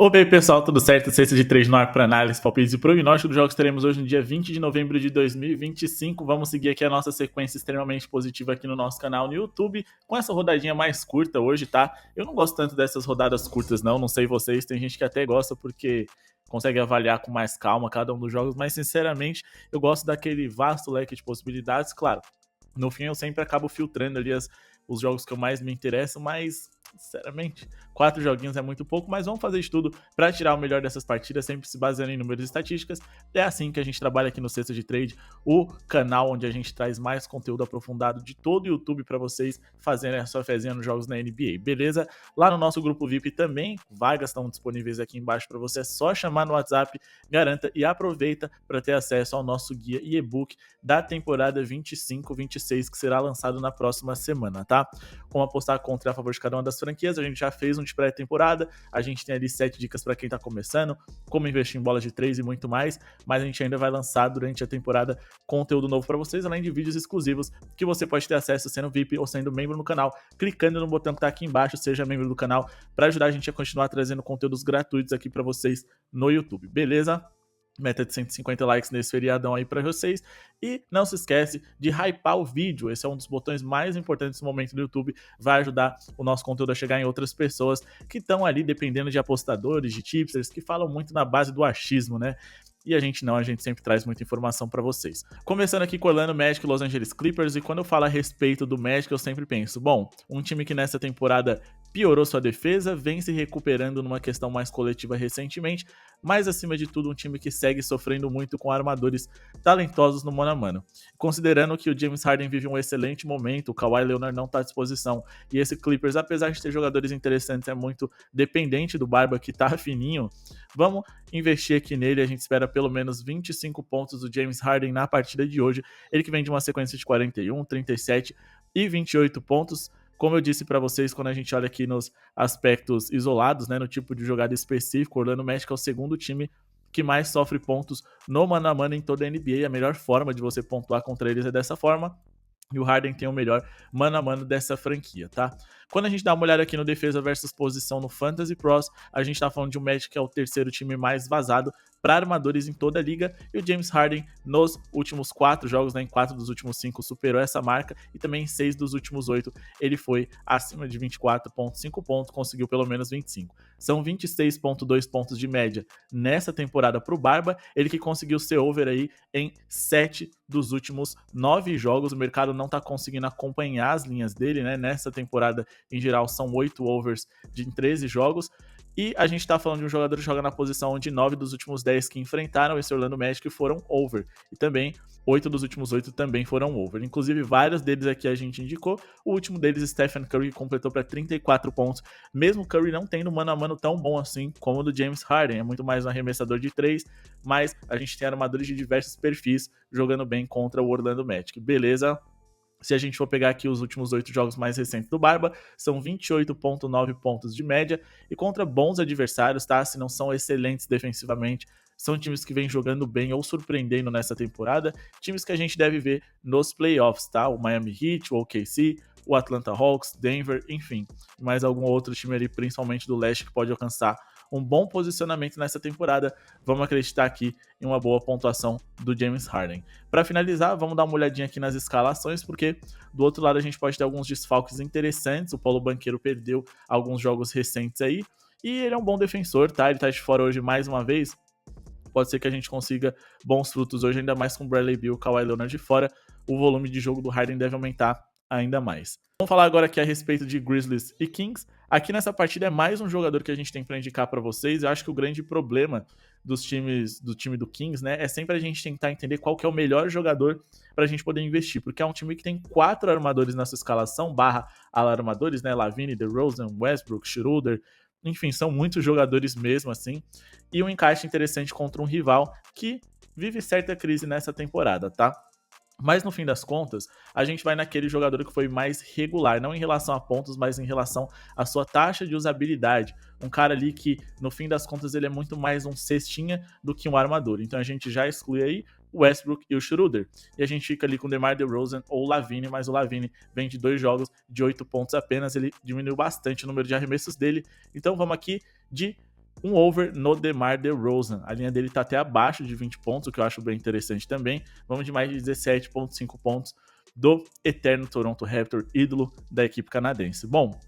Opa, aí pessoal, tudo certo? Sexta de 3 no ar para análise, palpites e prognóstico dos jogos que teremos hoje no dia 20 de novembro de 2025. Vamos seguir aqui a nossa sequência extremamente positiva aqui no nosso canal no YouTube, com essa rodadinha mais curta hoje, tá? Eu não gosto tanto dessas rodadas curtas não sei vocês, tem gente que até gosta porque consegue avaliar com mais calma cada um dos jogos, mas sinceramente eu gosto daquele vasto leque de possibilidades, claro. No fim eu sempre acabo filtrando ali os jogos que eu mais me interesso, mas sinceramente, 4 joguinhos é muito pouco, mas vamos fazer de tudo para tirar o melhor dessas partidas, sempre se baseando em números e estatísticas. É assim que a gente trabalha aqui no Cesta de Trade, o canal onde a gente traz mais conteúdo aprofundado de todo o YouTube para vocês fazerem a sua fezinha nos jogos na NBA, beleza? Lá no nosso grupo VIP também, vagas estão disponíveis aqui embaixo para você, é só chamar no WhatsApp, garanta e aproveita para ter acesso ao nosso guia e e-book da temporada 25-26 que será lançado na próxima semana, tá? Como apostar contra a favor de cada uma das franquias, a gente já fez um de pré-temporada, a gente tem ali 7 dicas para quem tá começando, como investir em bolas de 3 e muito mais, mas a gente ainda vai lançar durante a temporada conteúdo novo para vocês, além de vídeos exclusivos que você pode ter acesso sendo VIP ou sendo membro no canal, clicando no botão que tá aqui embaixo, seja membro do canal, para ajudar a gente a continuar trazendo conteúdos gratuitos aqui para vocês no YouTube, beleza? Meta de 150 likes nesse feriadão aí para vocês. E não se esquece de hypar o vídeo. Esse é um dos botões mais importantes nesse momento do YouTube. Vai ajudar o nosso conteúdo a chegar em outras pessoas que estão ali dependendo de apostadores, de tipsters, que falam muito na base do achismo, né? E a gente sempre traz muita informação para vocês. Começando aqui com Orlando Magic e Los Angeles Clippers, e quando eu falo a respeito do Magic, eu sempre penso, bom, um time que nessa temporada piorou sua defesa, vem se recuperando numa questão mais coletiva recentemente, mas acima de tudo um time que segue sofrendo muito com armadores talentosos no mano a mano. Considerando que o James Harden vive um excelente momento, o Kawhi Leonard não está à disposição, e esse Clippers, apesar de ter jogadores interessantes, é muito dependente do Barba que tá fininho, vamos investir aqui nele, a gente espera pelo menos 25 pontos do James Harden na partida de hoje, ele que vem de uma sequência de 41, 37 e 28 pontos. Como eu disse para vocês, quando a gente olha aqui nos aspectos isolados, né, no tipo de jogada específico, o Orlando Magic é o segundo time que mais sofre pontos no mano a mano em toda a NBA. A melhor forma de você pontuar contra eles é dessa forma. E o Harden tem o melhor mano a mano dessa franquia, tá? Quando a gente dá uma olhada aqui no defesa versus posição no Fantasy Pros, a gente tá falando de um Magic que é o terceiro time mais vazado para armadores em toda a liga, e o James Harden nos últimos 4 jogos, né, em 4 dos últimos 5 superou essa marca, e também em 6 dos últimos 8 ele foi acima de 24.5 pontos, conseguiu pelo menos 25. São 26.2 pontos de média nessa temporada pro Barba, ele que conseguiu ser over aí em 7 dos últimos 9 jogos, o mercado não tá conseguindo acompanhar as linhas dele, né, nessa temporada em geral são 8 overs em 13 jogos, e a gente tá falando de um jogador que joga na posição onde 9 dos últimos 10 que enfrentaram esse Orlando Magic foram over. E também 8 dos últimos 8 também foram over. Inclusive, vários deles aqui a gente indicou. O último deles, Stephen Curry, completou para 34 pontos. Mesmo Curry não tendo mano a mano tão bom assim como o do James Harden. É muito mais um arremessador de 3, mas a gente tem armadores de diversos perfis jogando bem contra o Orlando Magic. Beleza? Se a gente for pegar aqui os últimos 8 jogos mais recentes do Barba, são 28.9 pontos de média, e contra bons adversários, tá? Se não são excelentes defensivamente, são times que vêm jogando bem ou surpreendendo nessa temporada, times que a gente deve ver nos playoffs, tá? O Miami Heat, o OKC, o Atlanta Hawks, Denver, enfim, mais algum outro time ali, principalmente do leste, que pode alcançar um bom posicionamento nessa temporada. Vamos acreditar aqui em uma boa pontuação do James Harden. Para finalizar, vamos dar uma olhadinha aqui nas escalações, porque do outro lado a gente pode ter alguns desfalques interessantes. O Paulo Banqueiro perdeu alguns jogos recentes aí, e ele é um bom defensor, tá? Ele tá de fora hoje mais uma vez. Pode ser que a gente consiga bons frutos hoje, ainda mais com o Bradley Beal e o Kawhi Leonard de fora. O volume de jogo do Harden deve aumentar ainda mais. Vamos falar agora aqui a respeito de Grizzlies e Kings. Aqui nessa partida é mais um jogador que a gente tem para indicar para vocês. Eu acho que o grande problema do time do Kings, né, é sempre a gente tentar entender qual que é o melhor jogador para a gente poder investir, porque é um time que tem 4 armadores na sua escalação, barra armadores, né, LaVine, DeRozan, Westbrook, Schroeder, enfim, são muitos jogadores mesmo assim, e um encaixe interessante contra um rival que vive certa crise nessa temporada, tá? Mas no fim das contas, a gente vai naquele jogador que foi mais regular, não em relação a pontos, mas em relação à sua taxa de usabilidade. Um cara ali que, no fim das contas, ele é muito mais um cestinha do que um armador. Então a gente já exclui aí o Westbrook e o Schroeder. E a gente fica ali com o DeMar DeRozan ou o LaVine, mas o LaVine vem de 2 jogos de 8 pontos apenas, ele diminuiu bastante o número de arremessos dele. Então vamos aqui de um over no DeMar DeRozan. A linha dele tá até abaixo de 20 pontos, o que eu acho bem interessante também. Vamos de mais de 17,5 pontos do eterno Toronto Raptor, ídolo da equipe canadense. Bom,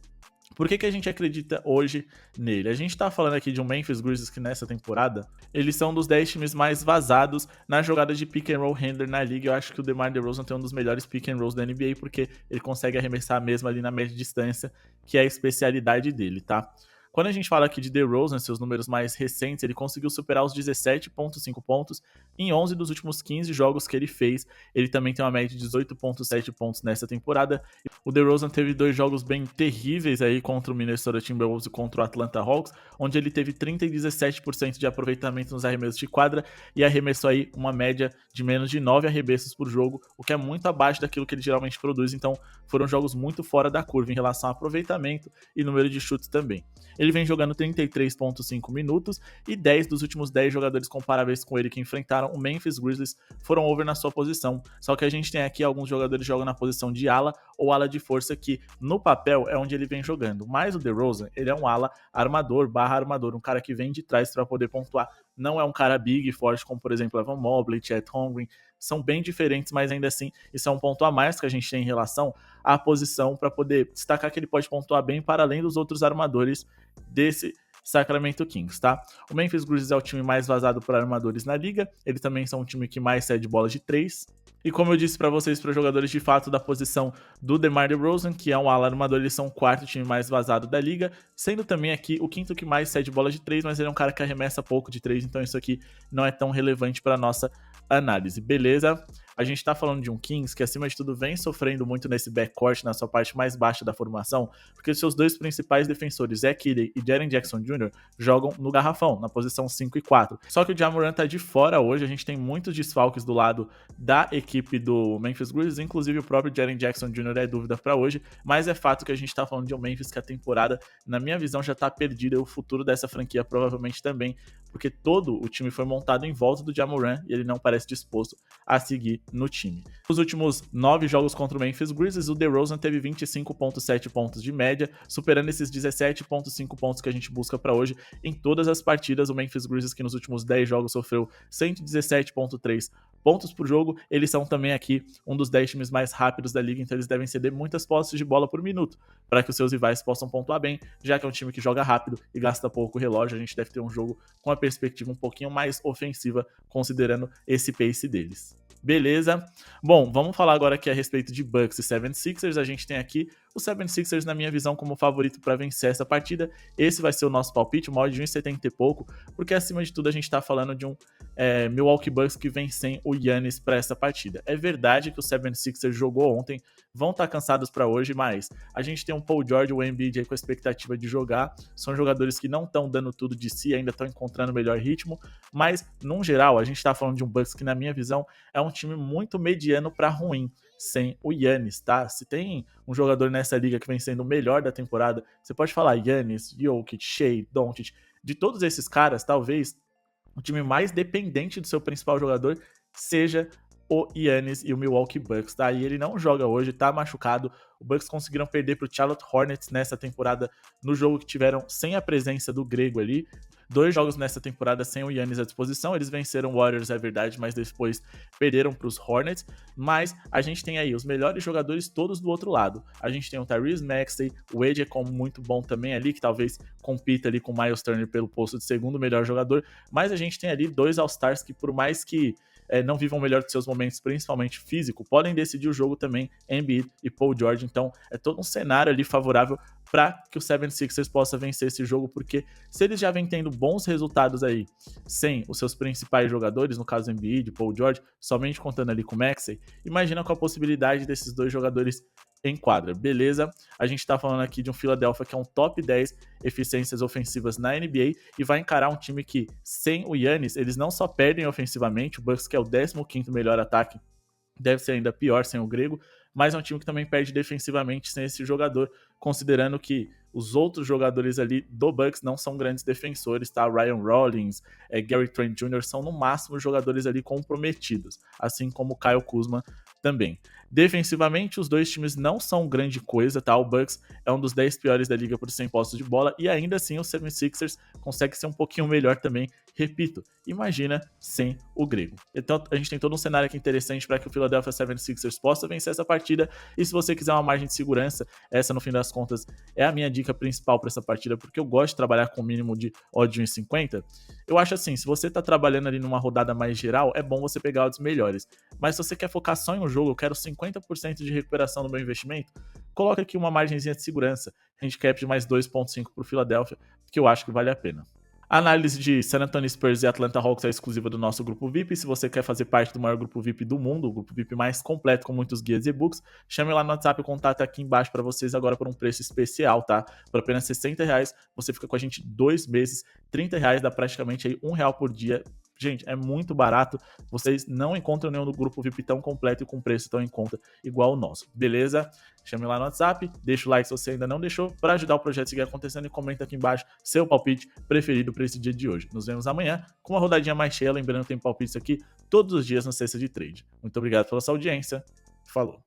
por que a gente acredita hoje nele? A gente tá falando aqui de um Memphis Grizzlies que nessa temporada, eles são um dos 10 times mais vazados na jogada de pick and roll handler na liga. Eu acho que o DeMar DeRozan tem um dos melhores pick and rolls da NBA, porque ele consegue arremessar mesmo ali na média distância, que é a especialidade dele, tá? Quando a gente fala aqui de DeRozan, seus números mais recentes, ele conseguiu superar os 17,5 pontos em 11 dos últimos 15 jogos que ele fez. Ele também tem uma média de 18,7 pontos nessa temporada. O DeRozan teve 2 jogos bem terríveis aí contra o Minnesota Timberwolves e contra o Atlanta Hawks, onde ele teve 30 e 17% de aproveitamento nos arremessos de quadra e arremessou aí uma média de menos de 9 arremessos por jogo, o que é muito abaixo daquilo que ele geralmente produz. Então foram jogos muito fora da curva em relação a aproveitamento e número de chutes também. Ele vem jogando 33,5 minutos e 10 dos últimos 10 jogadores comparáveis com ele que enfrentaram o Memphis Grizzlies foram over na sua posição. Só que a gente tem aqui alguns jogadores que jogam na posição de ala ou ala de força, que no papel é onde ele vem jogando. Mas o DeRozan, ele é um ala armador, barra armador, um cara que vem de trás para poder pontuar. Não é um cara big e forte como, por exemplo, Evan Mobley, Chet Holmgren. São bem diferentes, mas ainda assim isso é um ponto a mais que a gente tem em relação à posição para poder destacar que ele pode pontuar bem para além dos outros armadores desse Sacramento Kings, tá? O Memphis Grizzlies é o time mais vazado por armadores na liga, eles também são um time que mais cede bola de 3. E como eu disse para vocês, para jogadores de fato da posição do DeMar DeRozan, que é um ala armador, eles são o 4º time mais vazado da liga, sendo também aqui o 5º que mais cede bola de 3, mas ele é um cara que arremessa pouco de 3, então isso aqui não é tão relevante para nossa análise, beleza? A gente tá falando de um Kings que, acima de tudo, vem sofrendo muito nesse backcourt, na sua parte mais baixa da formação, porque seus dois principais defensores, Zach Edey e Jaren Jackson Jr., jogam no garrafão, na posição 5 e 4. Só que o Ja Morant tá de fora hoje, a gente tem muitos desfalques do lado da equipe do Memphis Grizzlies, inclusive o próprio Jaren Jackson Jr. é dúvida para hoje, mas é fato que a gente tá falando de um Memphis que a temporada, na minha visão, já tá perdida, e o futuro dessa franquia provavelmente também, porque todo o time foi montado em volta do Ja Morant e ele não parece disposto a seguir no time. Nos últimos 9 jogos contra o Memphis Grizzlies, o DeRozan teve 25,7 pontos de média, superando esses 17,5 pontos que a gente busca para hoje em todas as partidas. O Memphis Grizzlies, que nos últimos 10 jogos sofreu 117,3 pontos por jogo, eles são também aqui um dos 10 times mais rápidos da liga, então eles devem ceder muitas posses de bola por minuto, para que os seus rivais possam pontuar bem, já que é um time que joga rápido e gasta pouco relógio. A gente deve ter um jogo com a perspectiva um pouquinho mais ofensiva, considerando esse pace deles. Beleza? Bom, vamos falar agora aqui a respeito de Bucks e 76ers. A gente tem aqui o 76ers, na minha visão, como favorito para vencer essa partida. Esse vai ser o nosso palpite, uma odd de 1,70 e pouco, porque acima de tudo a gente tá falando de um Milwaukee Bucks que vem sem o Giannis para essa partida. É verdade que o 76ers jogou ontem, vão estar cansados para hoje, mas a gente tem um Paul George e o Embiid aí com a expectativa de jogar. São jogadores que não estão dando tudo de si, ainda estão encontrando o melhor ritmo, mas, num geral, a gente tá falando de um Bucks que, na minha visão, é um time muito mediano para ruim, sem o Giannis, tá? Se tem um jogador nessa liga que vem sendo o melhor da temporada, você pode falar Giannis, Jokic, Shea, Doncic. De todos esses caras, talvez o time mais dependente do seu principal jogador seja o Giannis e o Milwaukee Bucks, tá? E ele não joga hoje, tá machucado. O Bucks conseguiram perder pro Charlotte Hornets nessa temporada, no jogo que tiveram sem a presença do grego ali. 2 jogos nessa temporada sem o Giannis à disposição. Eles venceram o Warriors, é verdade, mas depois perderam para os Hornets. Mas a gente tem aí os melhores jogadores todos do outro lado. A gente tem o Tyrese Maxey, o Wade é como muito bom também ali, que talvez compita ali com o Miles Turner pelo posto de segundo melhor jogador. Mas a gente tem ali 2 All-Stars que, por mais que não vivam o melhor de seus momentos, principalmente físico, podem decidir o jogo também, Embiid e Paul George. Então é todo um cenário ali favorável para que o 76ers possa vencer esse jogo, porque se eles já vêm tendo bons resultados aí sem os seus principais jogadores, no caso Embiid, Paul George, somente contando ali com o Maxey, imagina com a possibilidade desses 2 jogadores em quadra, beleza? A gente tá falando aqui de um Philadelphia que é um top 10 eficiências ofensivas na NBA e vai encarar um time que, sem o Giannis, eles não só perdem ofensivamente, o Bucks, que é o 15º melhor ataque, deve ser ainda pior sem o grego, mas é um time que também perde defensivamente sem esse jogador, considerando que os outros jogadores ali do Bucks não são grandes defensores, tá? Ryan Rollins, Gary Trent Jr. são no máximo jogadores ali comprometidos, assim como o Kyle Kuzma também. Defensivamente, os dois times não são grande coisa, tá? O Bucks é um dos 10 piores da liga por 100 postos de bola e ainda assim o 76ers consegue ser um pouquinho melhor também. Repito, imagina sem o grego. Então a gente tem todo um cenário aqui interessante para que o Philadelphia 76ers possa vencer essa partida. E se você quiser uma margem de segurança, essa no fim das contas é a minha dica principal para essa partida, porque eu gosto de trabalhar com o mínimo de odd de 1,50. Eu acho assim, se você tá trabalhando ali numa rodada mais geral, é bom você pegar odds melhores. Mas se você quer focar só em um jogo, eu quero 50% de recuperação do meu investimento, coloca aqui uma margenzinha de segurança, handicap de mais 2,5 para o Philadelphia, que eu acho que vale a pena. A análise de San Antonio Spurs e Atlanta Hawks é exclusiva do nosso grupo VIP. Se você quer fazer parte do maior grupo VIP do mundo, o grupo VIP mais completo com muitos guias e e-books, chame lá no WhatsApp, o contato aqui embaixo para vocês agora por um preço especial, tá? Por apenas R$60, você fica com a gente 2 meses, R$30 dá praticamente aí R$1 por dia. Gente, é muito barato. Vocês não encontram nenhum do grupo VIP tão completo e com preço tão em conta igual o nosso, beleza? Chame lá no WhatsApp, deixa o like se você ainda não deixou, para ajudar o projeto a seguir acontecendo e comenta aqui embaixo seu palpite preferido para esse dia de hoje. Nos vemos amanhã com uma rodadinha mais cheia, lembrando que tem palpites aqui todos os dias no Cesta de Trade. Muito obrigado pela sua audiência, falou!